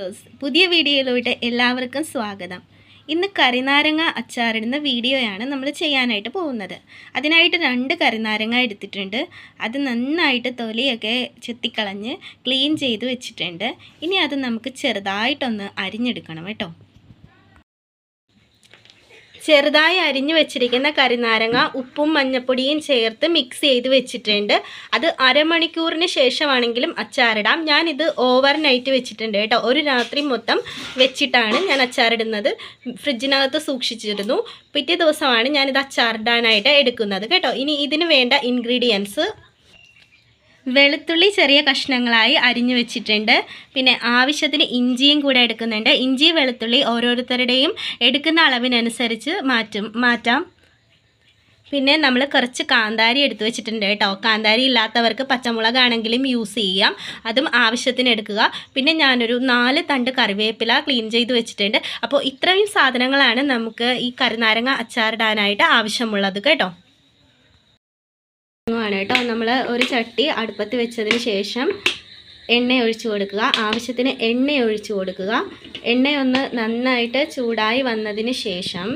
Viewers, പുതിയ വീഡിയോയിലോട്ട് എല്ലാവർക്കും സ്വാഗതം. ഇന്ന് കരിനാരങ്ങ അച്ചാറിടുന്ന വീഡിയോയാണ് നമ്മൾ ചെയ്യാനായിട്ട് പോകുന്നത്. അതിനായിട്ട് 2 കരിനാരങ്ങ എടുത്തിട്ടുണ്ട്. അത് നന്നായിട്ട് തൊലിയൊക്കെ ചെത്തിക്കളഞ്ഞ് ക്ലീൻ ചെയ്ത് വെച്ചിട്ടുണ്ട്. ഇനി അത് നമുക്ക് ചെറുതായിട്ടൊന്ന് അരിഞ്ഞെടുക്കണം കേട്ടോ. ചെറുതായി അരിഞ്ഞു വെച്ചിരിക്കുന്ന കരിനാരങ്ങ ഉപ്പും മഞ്ഞപ്പൊടിയും ചേർത്ത് മിക്സ് ചെയ്ത് വെച്ചിട്ടുണ്ട്. അത് അരമണിക്കൂറിന് ശേഷമാണെങ്കിലും അച്ചാറിടാം. ഞാനിത് ഓവർ നൈറ്റ് വെച്ചിട്ടുണ്ട് കേട്ടോ. ഒരു രാത്രി മൊത്തം വെച്ചിട്ടാണ് ഞാൻ അച്ചാറിടുന്നത്. ഫ്രിഡ്ജിനകത്ത് സൂക്ഷിച്ചിരുന്നു. പിറ്റേ ദിവസമാണ് ഞാനിത് അച്ചാറിടാനായിട്ട് എടുക്കുന്നത് കേട്ടോ. ഇനി ഇതിന് വേണ്ട ഇൻഗ്രീഡിയൻസ്: വെളുത്തുള്ളി ചെറിയ കഷ്ണങ്ങളായി അരിഞ്ഞു വെച്ചിട്ടുണ്ട്. പിന്നെ ആവശ്യത്തിന് ഇഞ്ചിയും കൂടെ എടുക്കുന്നുണ്ട്. ഇഞ്ചി വെളുത്തുള്ളി ഓരോരുത്തരുടെയും എടുക്കുന്ന അളവിനനുസരിച്ച് മാറ്റാം. പിന്നെ നമ്മൾ കുറച്ച് കാന്താരി എടുത്തു വെച്ചിട്ടുണ്ട് കേട്ടോ. കാന്താരി ഇല്ലാത്തവർക്ക് പച്ചമുളകാണെങ്കിലും യൂസ് ചെയ്യാം. അതും ആവശ്യത്തിന് എടുക്കുക. പിന്നെ ഞാനൊരു 4 തണ്ട് കറിവേപ്പില ക്ലീൻ ചെയ്ത് വെച്ചിട്ടുണ്ട്. അപ്പോൾ ഇത്രയും സാധനങ്ങളാണ് നമുക്ക് ഈ കരിനാരങ്ങ അച്ചാറിടാനായിട്ട് ആവശ്യമുള്ളത് കേട്ടോ. ആണ് കേട്ടോ. നമ്മൾ ഒരു ചട്ടി അടുപ്പത്ത് വെച്ചതിന് ശേഷം എണ്ണ ഒഴിച്ചു കൊടുക്കുക. ആവശ്യത്തിന് എണ്ണ ഒഴിച്ചു കൊടുക്കുക. എണ്ണയൊന്ന് നന്നായിട്ട് ചൂടായി വന്നതിന് ശേഷം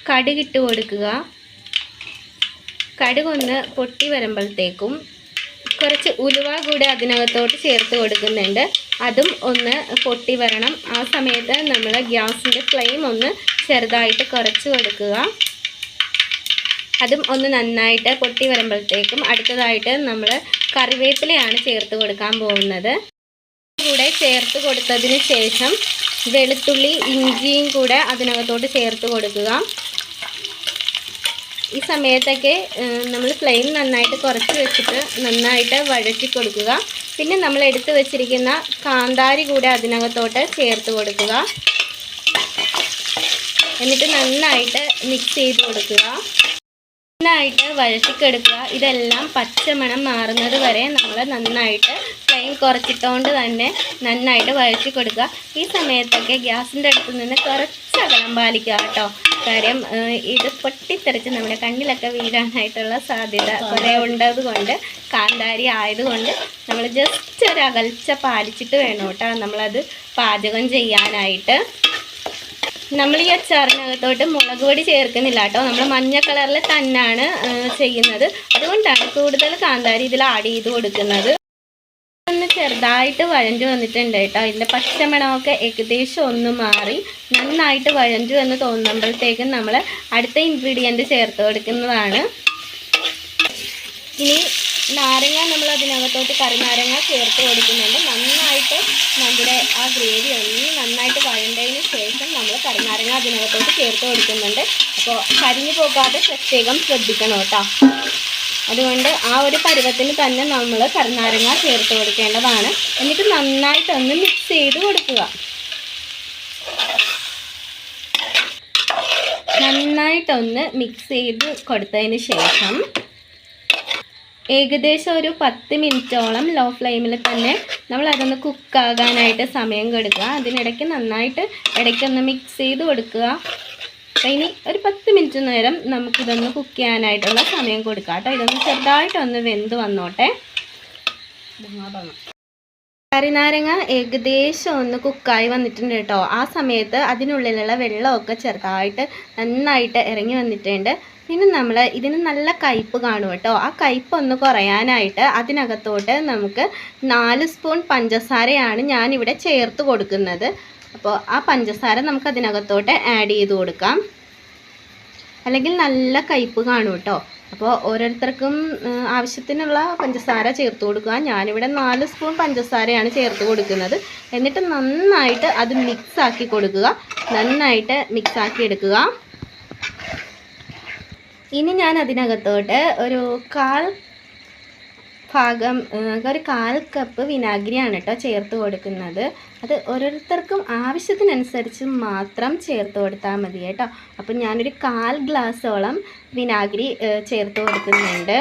കടുകിട്ട് കൊടുക്കുക. കടുകൊന്ന് പൊട്ടി വരുമ്പോഴത്തേക്കും കുറച്ച് ഉലുവ കൂടി അതിനകത്തോട്ട് ചേർത്ത് കൊടുക്കുന്നുണ്ട്. അതും ഒന്ന് പൊട്ടി വരണം. ആ സമയത്ത് നമ്മൾ ഗ്യാസിൻ്റെ ഫ്ലെയിം ഒന്ന് ചെറുതായിട്ട് കുറച്ച് കൊടുക്കുക. അതും ഒന്ന് നന്നായിട്ട് പൊട്ടി വരുമ്പോഴത്തേക്കും അടുത്തതായിട്ട് നമ്മൾ കറിവേപ്പിലയാണ് ചേർത്ത് കൊടുക്കാൻ പോകുന്നത്. കൂടെ ചേർത്ത് കൊടുത്തതിന് ശേഷം വെളുത്തുള്ളി ഇഞ്ചിയും കൂടെ അതിനകത്തോട്ട് ചേർത്ത് കൊടുക്കുക. ഈ സമയത്തൊക്കെ നമ്മൾ ഫ്ലെയിം നന്നായിട്ട് കുറച്ച് വെച്ചിട്ട് നന്നായിട്ട് വഴറ്റി കൊടുക്കുക. പിന്നെ നമ്മൾ എടുത്തു വെച്ചിരിക്കുന്ന കാന്താരി കൂടെ അതിനകത്തോട്ട് ചേർത്ത് കൊടുക്കുക. എന്നിട്ട് നന്നായിട്ട് മിക്സ് ചെയ്ത് കൊടുക്കുക. നന്നായിട്ട് വഴറ്റിക്കെടുക്കുക. ഇതെല്ലാം പച്ചമണം മാറുന്നത് വരെ നമ്മൾ നന്നായിട്ട് ഫ്ലെയിം കുറച്ചിട്ടുകൊണ്ട് തന്നെ നന്നായിട്ട് വഴറ്റി കൊടുക്കുക. ഈ സമയത്തൊക്കെ ഗ്യാസിൻ്റെ അടുത്ത് നിന്ന് കുറച്ച് അകലം പാലിക്കുക കേട്ടോ. കാര്യം ഇത് പൊട്ടിത്തെറിച്ച് നമ്മുടെ കണ്ണിലൊക്കെ വീഴാനായിട്ടുള്ള സാധ്യത കുറേ ഉള്ളത് കൊണ്ട്, കാന്താരി ആയതുകൊണ്ട് നമ്മൾ ജസ്റ്റ് ഒരു അകൽച്ച പാലിച്ചിട്ട് വേണം കേട്ടോ നമ്മളത് പാചകം ചെയ്യാനായിട്ട്. നമ്മൾ ഈ അച്ചാറിനകത്തോട്ട് മുളക് പൊടി ചേർക്കുന്നില്ല കേട്ടോ. നമ്മൾ മഞ്ഞ കളറിൽ തന്നെയാണ് ചെയ്യുന്നത്. അതുകൊണ്ടാണ് കൂടുതൽ കാന്താരി ഇതിൽ ആഡ് ചെയ്ത് കൊടുക്കുന്നത്. ഒന്ന് ചെറുതായിട്ട് വഴഞ്ഞു വന്നിട്ടുണ്ട് കേട്ടോ. ഇതിൻ്റെ പച്ചമണമൊക്കെ ഏകദേശം ഒന്ന് മാറി നന്നായിട്ട് വഴഞ്ഞു എന്ന് തോന്നുമ്പോഴത്തേക്കും നമ്മൾ അടുത്ത ഇൻഗ്രീഡിയൻറ്റ് ചേർത്ത് കൊടുക്കുന്നതാണ്. ഇനി നാരങ്ങ നമ്മൾ അതിനകത്തോട്ട് കരിനാരങ്ങ ചേർത്ത് കൊടുക്കുന്നുണ്ട്. നന്നായിട്ട് നമ്മുടെ ആ ഗ്രേവി ഒന്ന് നന്നായിട്ട് വഴണ്ടതിന് ശേഷം നമ്മൾ കരിനാരങ്ങ അതിനകത്തോട്ട് ചേർത്ത് കൊടുക്കുന്നുണ്ട്. അപ്പോൾ കരിഞ്ഞു പോകാതെ പ്രത്യേകം ശ്രദ്ധിക്കണം കേട്ടോ. അതുകൊണ്ട് ആ ഒരു പരുവത്തിന് തന്നെ നമ്മൾ കരിനാരങ്ങ ചേർത്ത് കൊടുക്കേണ്ടതാണ്. എന്നിട്ട് നന്നായിട്ടൊന്ന് മിക്സ് ചെയ്ത് കൊടുക്കുക. നന്നായിട്ടൊന്ന് മിക്സ് ചെയ്ത് കൊടുത്തതിന് ശേഷം ഏകദേശം ഒരു 10 മിനിറ്റോളം ലോ ഫ്ലെയിമിൽ തന്നെ നമ്മൾ അതൊന്ന് കുക്കാകാനായിട്ട് സമയം കൊടുക്കുക. അതിനിടയ്ക്ക് നന്നായിട്ട് ഇടയ്ക്കൊന്ന് മിക്സ് ചെയ്ത് കൊടുക്കുക. ഇനി ഒരു 10 മിനിറ്റ് നേരം നമുക്കിതൊന്ന് കുക്ക് ചെയ്യാനായിട്ടുള്ള സമയം കൊടുക്കാം കേട്ടോ. ഇതൊന്ന് ചെറുതായിട്ടൊന്ന് വെന്ത് വന്നോട്ടെ. കരിനാരങ്ങ ഏകദേശം ഒന്ന് കുക്കായി വന്നിട്ടുണ്ട് കേട്ടോ. ആ സമയത്ത് അതിനുള്ളിലുള്ള വെള്ളമൊക്കെ ചെറുതായിട്ട് നന്നായിട്ട് ഇറങ്ങി വന്നിട്ടുണ്ട്. പിന്നെ നമ്മൾ ഇതിന് നല്ല കയ്പ്പ് കാണും കേട്ടോ. ആ കയ്പ്പ് ഒന്ന് കുറയാനായിട്ട് അതിനകത്തോട്ട് നമുക്ക് 4 സ്പൂൺ പഞ്ചസാരയാണ് ഞാനിവിടെ ചേർത്ത് കൊടുക്കുന്നത്. അപ്പോൾ ആ പഞ്ചസാര നമുക്ക് അതിനകത്തോട്ട് ആഡ് ചെയ്ത് കൊടുക്കാം. അല്ലെങ്കിൽ നല്ല കയ്പ്പ് കാണും കേട്ടോ. അപ്പോൾ ഓരോരുത്തർക്കും ആവശ്യത്തിനുള്ള പഞ്ചസാര ചേർത്ത് കൊടുക്കുക. ഞാനിവിടെ 4 സ്പൂൺ പഞ്ചസാരയാണ് ചേർത്ത് കൊടുക്കുന്നത്. എന്നിട്ട് നന്നായിട്ട് അത് മിക്സാക്കി കൊടുക്കുക. നന്നായിട്ട് മിക്സാക്കി എടുക്കുക. ഇനി ഞാൻ അതിനകത്തോട്ട് ഒരു 1/4 കപ്പ് വിനാഗിരിയാണ് കേട്ടോ ചേർത്ത് കൊടുക്കുന്നത്. അത് ഓരോരുത്തർക്കും ആവശ്യത്തിനനുസരിച്ച് മാത്രം ചേർത്ത് കൊടുത്താൽ മതി കേട്ടോ. അപ്പം ഞാനൊരു 1/4 ഗ്ലാസ്സോളം വിനാഗിരി ചേർത്ത് കൊടുക്കുന്നുണ്ട്.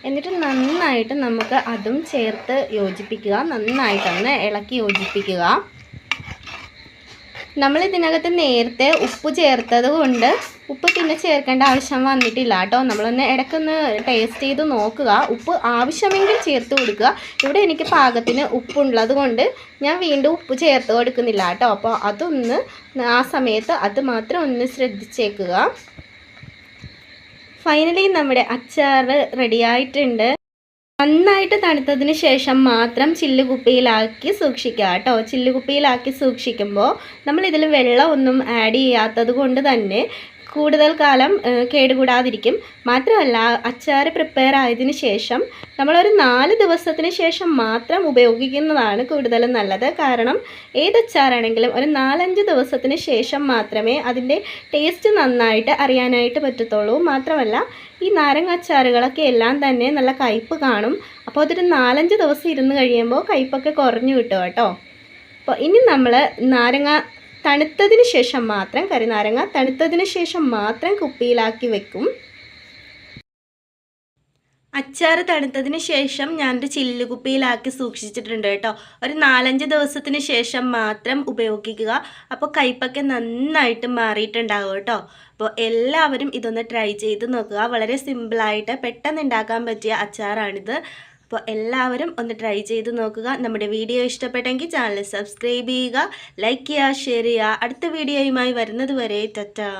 എന്നിട്ട് നന്നായിട്ട് നമുക്ക് അതും ചേർത്ത് യോജിപ്പിക്കുക. നന്നായിട്ടൊന്ന് ഇളക്കി യോജിപ്പിക്കുക. നമ്മൾ ഇതിനകത്ത് നേരത്തെ ഉപ്പ് ചേർത്തത് കൊണ്ട് ഉപ്പ് പിന്നെ ചേർക്കേണ്ട ആവശ്യം വന്നിട്ടില്ല കേട്ടോ. നമ്മളൊന്ന് ഇടയ്ക്കൊന്ന് ടേസ്റ്റ് ചെയ്ത് നോക്കുക. ഉപ്പ് ആവശ്യമെങ്കിൽ ചേർത്ത് കൊടുക്കുക. ഇവിടെ എനിക്ക് പാകത്തിന് ഉപ്പുള്ളത് കൊണ്ട് ഞാൻ വീണ്ടും ഉപ്പ് ചേർത്ത് കൊടുക്കുന്നില്ല കേട്ടോ. അപ്പോൾ അതൊന്ന് ആ സമയത്ത് അത് മാത്രം ഒന്ന് ശ്രദ്ധിച്ചേക്കുക. ഫൈനലി നമ്മുടെ അച്ചാർ റെഡി ആയിട്ടുണ്ട്. നന്നായിട്ട് തണുത്തതിന് ശേഷം മാത്രം ചില്ലുകുപ്പിയിലാക്കി സൂക്ഷിക്കുക കേട്ടോ. ചില്ലുകുപ്പിയിലാക്കി സൂക്ഷിക്കുമ്പോൾ നമ്മളിതിൽ വെള്ളം ഒന്നും ആഡ് ചെയ്യാത്തത് കൊണ്ട് തന്നെ കൂടുതൽ കാലം കേടുകൂടാതിരിക്കും. മാത്രമല്ല അച്ചാർ പ്രിപ്പയർ ആയതിനു ശേഷം നമ്മളൊരു 4 ദിവസത്തിന് ശേഷം മാത്രം ഉപയോഗിക്കുന്നതാണ് കൂടുതലും നല്ലത്. കാരണം ഏത് അച്ചാറാണെങ്കിലും ഒരു 4-5 ദിവസത്തിന് ശേഷം മാത്രമേ അതിൻ്റെ ടേസ്റ്റ് നന്നായിട്ട് അറിയാനായിട്ട് പറ്റത്തുള്ളൂ. മാത്രമല്ല ഈ നാരങ്ങ അച്ചാറുകളൊക്കെ എല്ലാം തന്നെ നല്ല കയ്പ്പ് കാണും. അപ്പോൾ അതൊരു 4-5 ദിവസം ഇരുന്ന് കഴിയുമ്പോൾ കയ്പ്പൊക്കെ കുറഞ്ഞു കിട്ടും കേട്ടോ. അപ്പോൾ ഇനി നമ്മൾ നാരങ്ങ തണുത്തതിന് ശേഷം മാത്രം, കരിനാരങ്ങ തണുത്തതിന് ശേഷം മാത്രം കുപ്പിയിലാക്കി വെക്കും. അച്ചാർ തണുത്തതിന് ശേഷം ഞാനൊരു ചില്ലുകുപ്പിയിലാക്കി സൂക്ഷിച്ചിട്ടുണ്ട് കേട്ടോ. ഒരു 4-5 ദിവസത്തിന് ശേഷം മാത്രം ഉപയോഗിക്കുക. അപ്പോൾ കയ്പ്പൊക്കെ നന്നായിട്ട് മാറിയിട്ടുണ്ടാകും കേട്ടോ. അപ്പോൾ എല്ലാവരും ഇതൊന്ന് ട്രൈ ചെയ്ത് നോക്കുക. വളരെ സിമ്പിളായിട്ട് പെട്ടെന്ന് ഉണ്ടാക്കാൻ പറ്റിയ അച്ചാറാണിത്. അപ്പോൾ എല്ലാവരും ഒന്ന് ട്രൈ ചെയ്ത് നോക്കുക. നമ്മുടെ വീഡിയോ ഇഷ്ടപ്പെട്ടെങ്കിൽ ചാനൽ സബ്സ്ക്രൈബ് ചെയ്യുക, ലൈക്ക് ചെയ്യുക, ഷെയർ ചെയ്യുക. അടുത്ത വീഡിയോയുമായി വരുന്നത് വരെ ടാറ്റാ.